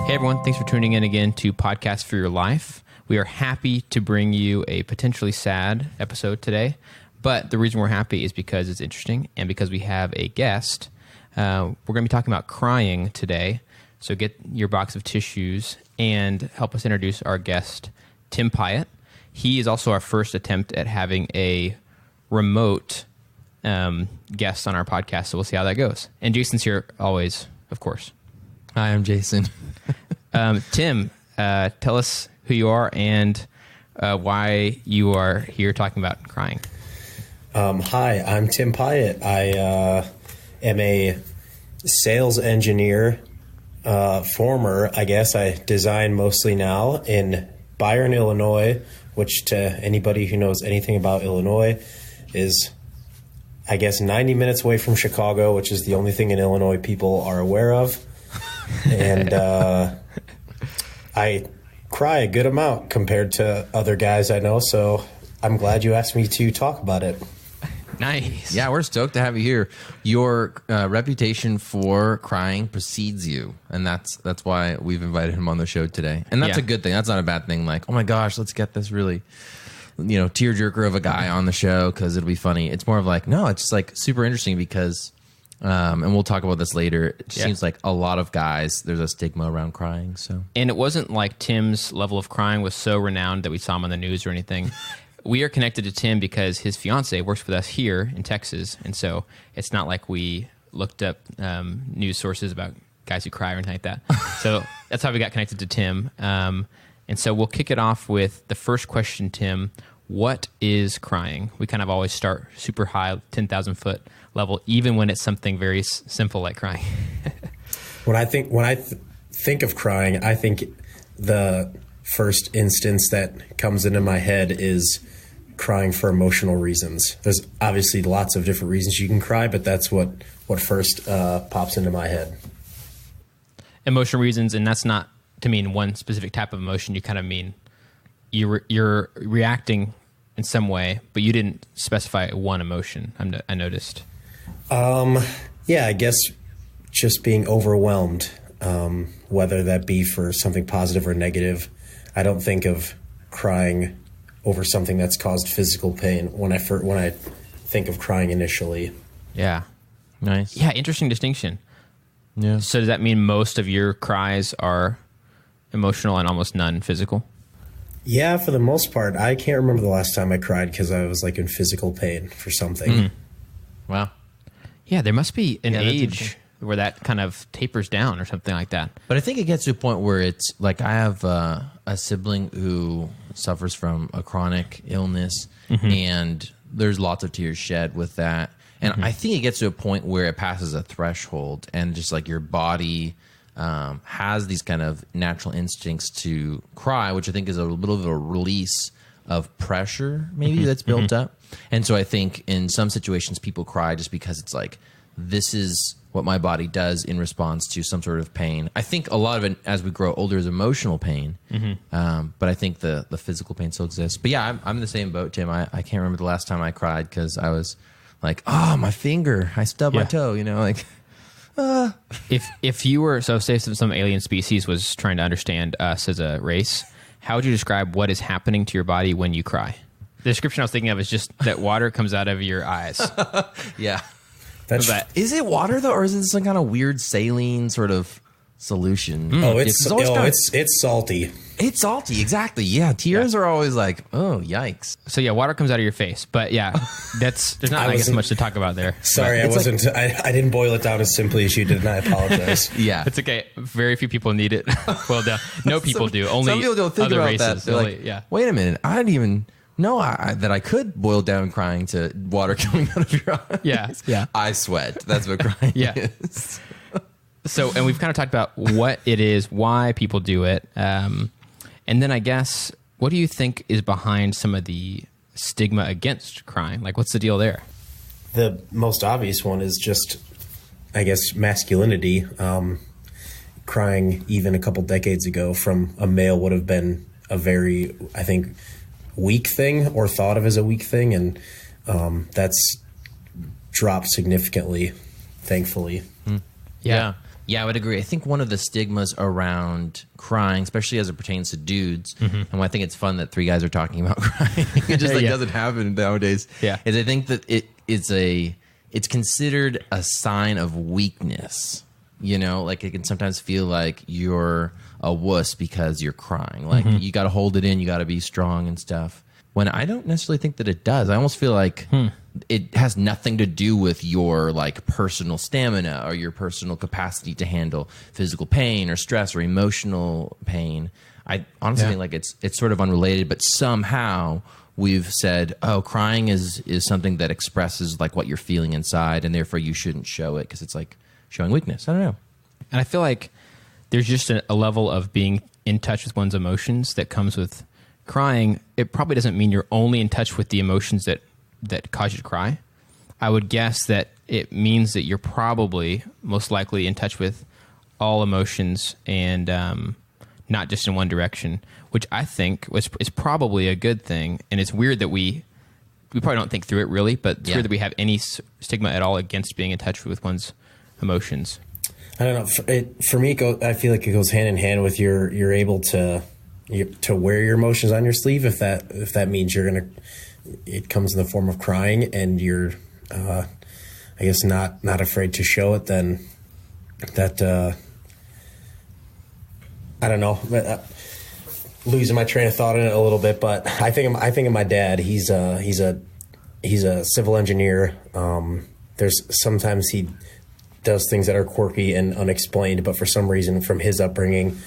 Hey everyone, thanks for tuning in again to Podcast for Your Life. We are happy to bring you a potentially sad episode today, but the reason we're happy is because it's interesting and because we have a guest. We're going to be talking about crying today, so get your box of tissues and help us introduce our guest, Tim Pyatt. He is also our first attempt at having a remote guest on our podcast, so we'll see how that goes. And Jason's here always, of course. Hi, I'm Jason. Tim, tell us who you are and why you are here talking about crying. Hi, I'm Tim Pyatt. I am a sales engineer, former, I guess. I design mostly now in Byron, Illinois, which to anybody who knows anything about Illinois is, I guess, 90 minutes away from Chicago, which is the only thing in Illinois people are aware of. And I cry a good amount compared to other guys I know, so I'm glad you asked me to talk about it. Nice. Yeah, we're stoked to have you here. Your reputation for crying precedes you, and that's why we've invited him on the show today. And that's a good thing. That's not a bad thing. Like, oh my gosh, let's get this really, tearjerker of a guy on the show because it'll be funny. It's more of like, no, it's just like super interesting because, and we'll talk about this later. It seems like a lot of guys, there's a stigma around crying. So, and it wasn't like Tim's level of crying was so renowned that we saw him on the news or anything. We are connected to Tim because his fiance works with us here in Texas, and so it's not like we looked up news sources about guys who cry or anything like that. So that's how we got connected to Tim. And so we'll kick it off with the first question, Tim. What is crying? We kind of always start super high, 10,000 foot level, even when it's something very simple like crying. When I think of crying, I think the first instance that comes into my head is crying for emotional reasons. There's obviously lots of different reasons you can cry, but that's what first pops into my head. Emotional reasons, and that's not to mean one specific type of emotion. You kind of mean you're reacting in some way, but you didn't specify one emotion. I noticed. Yeah, I guess just being overwhelmed, whether that be for something positive or negative. I don't think of crying over something that's caused physical pain when I think of crying initially. Yeah. nice. Yeah, interesting distinction. Yeah. So does that mean most of your cries are emotional and almost none physical? Yeah, for the most part. I can't remember the last time I cried because I was like in physical pain for something. Wow. Yeah, there must be an that's age interesting. where that kind of tapers down or something like that. But I think it gets to a point where it's like I have a sibling who suffers from a chronic illness, and there's lots of tears shed with that. And I think it gets to a point where it passes a threshold, and just like your body has these kind of natural instincts to cry, which I think is a little bit of a release of pressure maybe that's built up. And so I think in some situations people cry just because it's like, this is what my body does in response to some sort of pain. I think a lot of it as we grow older is emotional pain, but I think the physical pain still exists. But yeah, I'm in the same boat, Tim. I can't remember the last time I cried because I was like, oh, my finger, I stubbed my toe, like... If you were, so say some alien species was trying to understand us as a race, how would you describe what is happening to your body when you cry? The description I was thinking of is just that water comes out of your eyes. Yeah. Is it water though, or is it some kind of weird saline sort of solution? It's salty. It's salty, exactly. Yeah, tears are always like, oh, yikes. So yeah, water comes out of your face, but yeah, there's not I guess much to talk about there. Sorry, I didn't boil it down as simply as you did, and I apologize. Yeah, it's okay. Very few people need it boiled down. No people do. Only some people don't think other about races. that. They're like, wait a minute, I didn't even know that I could boil down crying to water coming out of your eyes. Yeah. I sweat. That's what crying is. So, and we've kind of talked about what it is, why people do it. And then I guess, what do you think is behind some of the stigma against crying? Like, what's the deal there? The most obvious one is just, I guess, masculinity. Crying even a couple decades ago from a male would have been a very, I think, weak thing or thought of as a weak thing. And that's dropped significantly, thankfully. Yeah. Yeah, I would agree. I think one of the stigmas around crying, especially as it pertains to dudes, and I think it's fun that three guys are talking about crying. It just doesn't happen nowadays. Yeah, is I think that it's considered a sign of weakness. You know, like it can sometimes feel like you're a wuss because you're crying. Like you got to hold it in, you got to be strong and stuff. When I don't necessarily think that it does. I almost feel like it has nothing to do with your like personal stamina or your personal capacity to handle physical pain or stress or emotional pain. I honestly think like it's sort of unrelated, but somehow we've said, oh, crying is something that expresses like what you're feeling inside, and therefore you shouldn't show it because it's like showing weakness. I don't know. And I feel like there's just a level of being in touch with one's emotions that comes with crying. It probably doesn't mean you're only in touch with the emotions that cause you to cry. I would guess that it means that you're probably most likely in touch with all emotions and not just in one direction, which I think is probably a good thing. And it's weird that we probably don't think through it really, but it's weird that we have any stigma at all against being in touch with one's emotions. I don't know. For me, I feel like it goes hand in hand with you're able to wear your emotions on your sleeve. If that means it comes in the form of crying, and you're, I guess not afraid to show it. Then that I don't know. Losing my train of thought in it a little bit, but I think of my dad. He's a civil engineer. There's sometimes he does things that are quirky and unexplained, but for some reason, from his upbringing,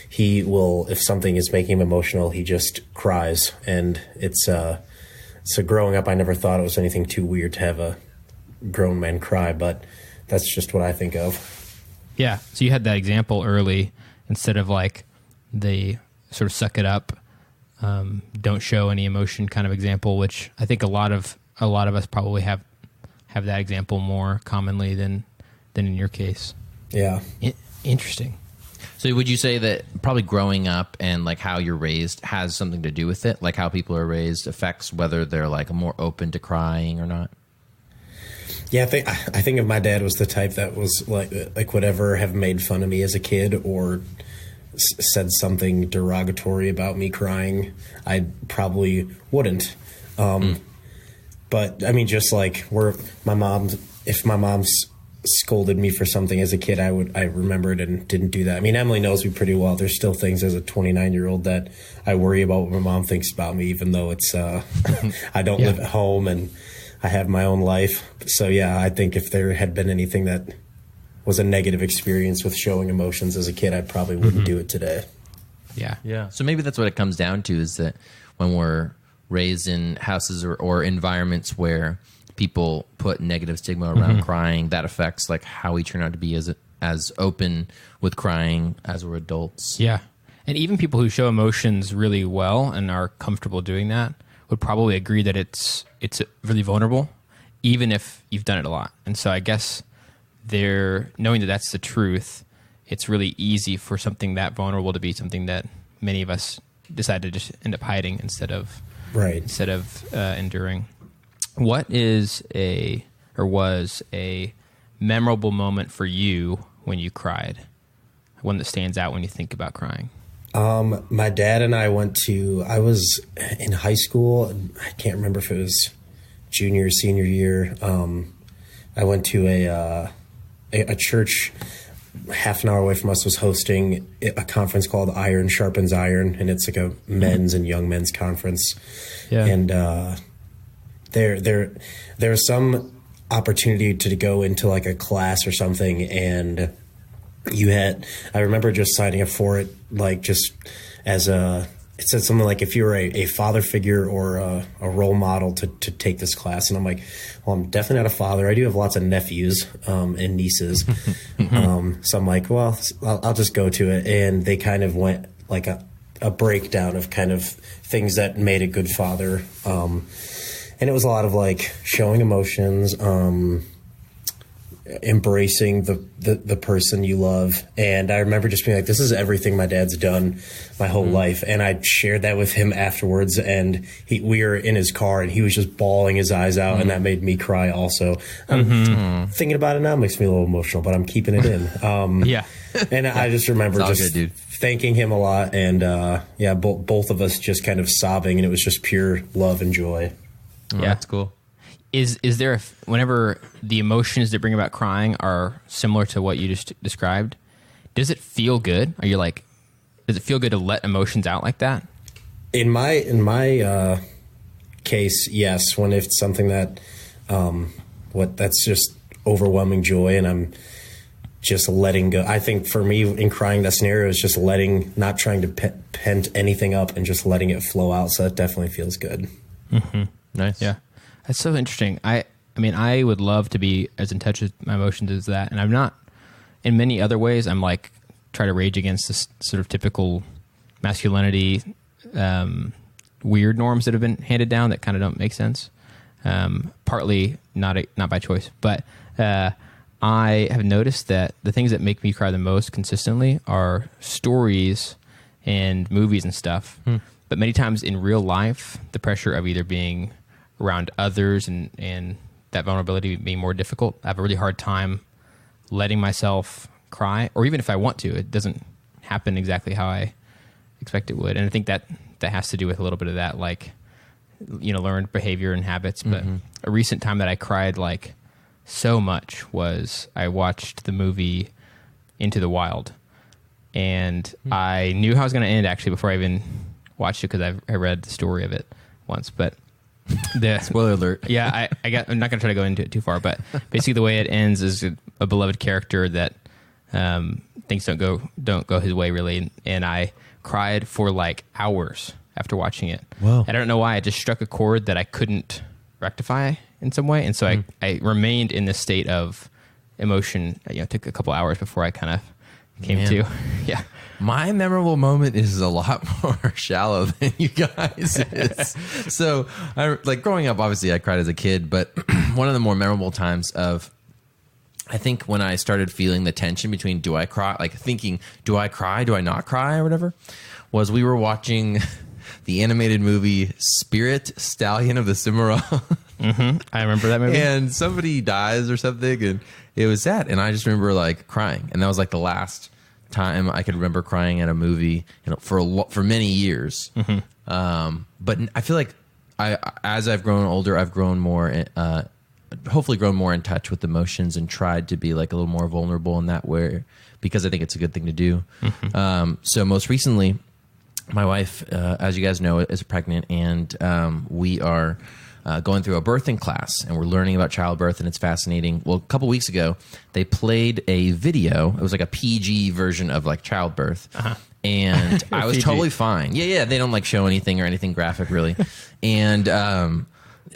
he will, if something is making him emotional, he just cries. And so growing up, I never thought it was anything too weird to have a grown man cry, but that's just what I think of. Yeah. So you had that example early, instead of like the sort of suck it up, don't show any emotion kind of example, which I think a lot of us probably have that example more commonly than in your case. Yeah. Interesting. So would you say that probably growing up and like how you're raised has something to do with it? Like how people are raised affects whether they're like more open to crying or not? Yeah, I think if my dad was the type that was like would ever have made fun of me as a kid or said something derogatory about me crying, I probably wouldn't. But I mean, just like if my mom's scolded me for something as a kid, I remembered and didn't do that. I mean, Emily knows me pretty well. There's still things as a 29-year-old that I worry about what my mom thinks about me, even though it's I don't live at home and I have my own life. So yeah, I think if there had been anything that was a negative experience with showing emotions as a kid, I probably wouldn't do it today. Yeah. So maybe that's what it comes down to, is that when we're raised in houses or environments where people put negative stigma around crying, that affects like how we turn out to be as open with crying as we're adults. Yeah. And even people who show emotions really well and are comfortable doing that would probably agree that it's really vulnerable, even if you've done it a lot. And so I guess knowing that that's the truth, it's really easy for something that vulnerable to be something that many of us decide to just end up hiding instead of enduring. What was a memorable moment for you when you cried? One that stands out when you think about crying? My dad and I I was in high school. I can't remember if it was junior or senior year. I went to a church half an hour away from us was hosting a conference called Iron Sharpens Iron, and it's like a men's and young men's conference. Yeah. And there was some opportunity to go into like a class or something, and I remember just signing up for it, like just as it said something like if you're a father figure or a role model to take this class. And I'm like, well, I'm definitely not a father. I do have lots of nephews and nieces. So I'm like, well, I'll just go to it. And they kind of went like a breakdown of kind of things that made a good father. And it was a lot of like showing emotions, embracing the person you love. And I remember just being like, this is everything my dad's done my whole life. And I shared that with him afterwards, and we were in his car and he was just bawling his eyes out, and that made me cry also. Thinking about it now makes me a little emotional, but I'm keeping it in. Yeah. And I just remember just good, thanking him a lot, and both of us just kind of sobbing, and it was just pure love and joy. Oh, that's cool. Is there whenever the emotions that bring about crying are similar to what you just described, does it feel good? Are you like, does it feel good to let emotions out like that? In my case, yes. When it's something that that's just overwhelming joy, and I'm just letting go. I think for me in crying, that scenario is just not trying to pent anything up and just letting it flow out. So that definitely feels good. Mm-hmm. Nice. Yeah. That's so interesting. I mean, I would love to be as in touch with my emotions as that. And I'm not, in many other ways, I'm like, try to rage against this sort of typical masculinity, weird norms that have been handed down that kind of don't make sense. Partly not by choice, but I have noticed that the things that make me cry the most consistently are stories and movies and stuff. But many times in real life, the pressure of either being around others and that vulnerability being more difficult, I have a really hard time letting myself cry, or even if I want to, it doesn't happen exactly how I expect it would. And I think that has to do with a little bit of that, like, learned behavior and habits. But a recent time that I cried like so much was I watched the movie Into the Wild, and I knew how it was going to end actually before I even watched it, because I read the story of it once. But the spoiler alert. Yeah, I'm not going to try to go into it too far, but basically the way it ends is a beloved character that things don't go his way really, and I cried for like hours after watching it. Whoa. I don't know why. It just struck a chord that I couldn't rectify in some way, and so I remained in this state of emotion. It took a couple hours before I kind of came to. Yeah. My memorable moment is a lot more shallow than you guys is. So, growing up, obviously I cried as a kid, but one of the more memorable times I think when I started feeling the tension between do I cry, like thinking, do I cry, do I not cry, or whatever, was we were watching the animated movie Spirit, Stallion of the Cimarron. I remember that movie. And somebody dies or something, and it was sad. And I just remember like crying, and that was like the last time I could remember crying at a movie, for many years. But I feel like as I've grown older, I've grown more, hopefully grown more in touch with emotions and tried to be like a little more vulnerable in that way, because I think it's a good thing to do. So most recently, my wife, as you guys know, is pregnant, and we are going through a birthing class, and we're learning about childbirth, and it's fascinating. Well, a couple weeks ago, they played a video. It was like a PG version of like childbirth. And I was totally fine. Yeah. They don't like show anything or anything graphic really. And,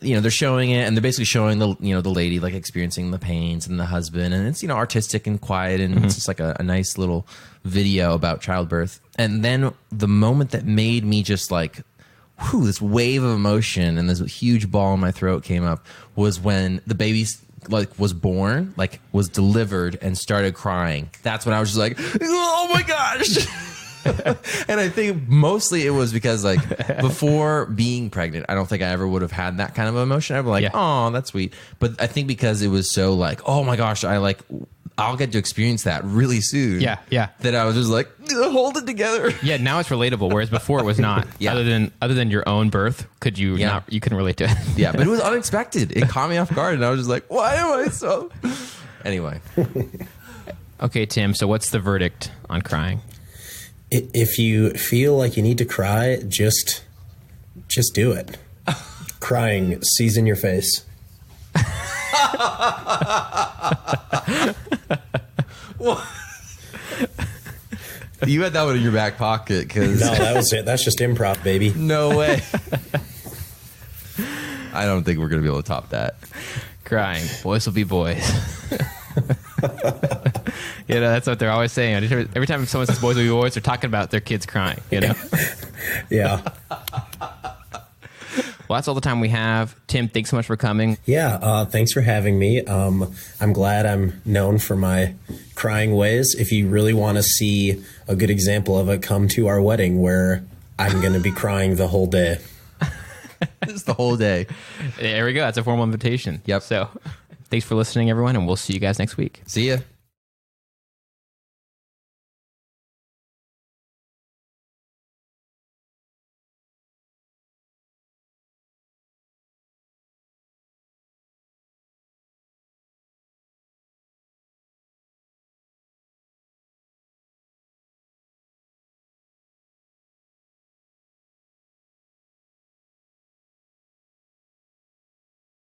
they're showing it, and they're basically showing the lady like experiencing the pains, and the husband, and it's, artistic and quiet, and it's just like a nice little video about childbirth. And then the moment that made me just like, this wave of emotion and this huge ball in my throat came up was when the baby was born, was delivered, and started crying. That's when I was just like, oh my gosh. And I think mostly it was because before being pregnant, I don't think I ever would have had that kind of emotion. I'd be like, oh, that's sweet. But I think because it was so oh my gosh, I'll get to experience that really soon. Yeah. That I was just like, hold it together. Yeah, now it's relatable, whereas before it was not. Yeah. Other than your own birth, you couldn't relate to it. Yeah, but it was unexpected. It caught me off guard, and I was just like, why am I so... Anyway. Okay, Tim, so what's the verdict on crying? If you feel like you need to cry, just do it. Crying, season your face. You had that one in your back pocket, because no, that was it. That's just improv, baby. No way. I don't think we're gonna be able to top that. Crying, boys will be boys. That's what they're always saying. Every time someone says boys will be boys, they're talking about their kids crying. Yeah. Well, that's all the time we have. Tim, thanks so much for coming. Yeah, thanks for having me. I'm glad I'm known for my crying ways. If you really want to see a good example of it, come to our wedding where I'm going to be crying the whole day. It's the whole day. There we go. That's a formal invitation. Yep. So thanks for listening, everyone, and we'll see you guys next week. See ya.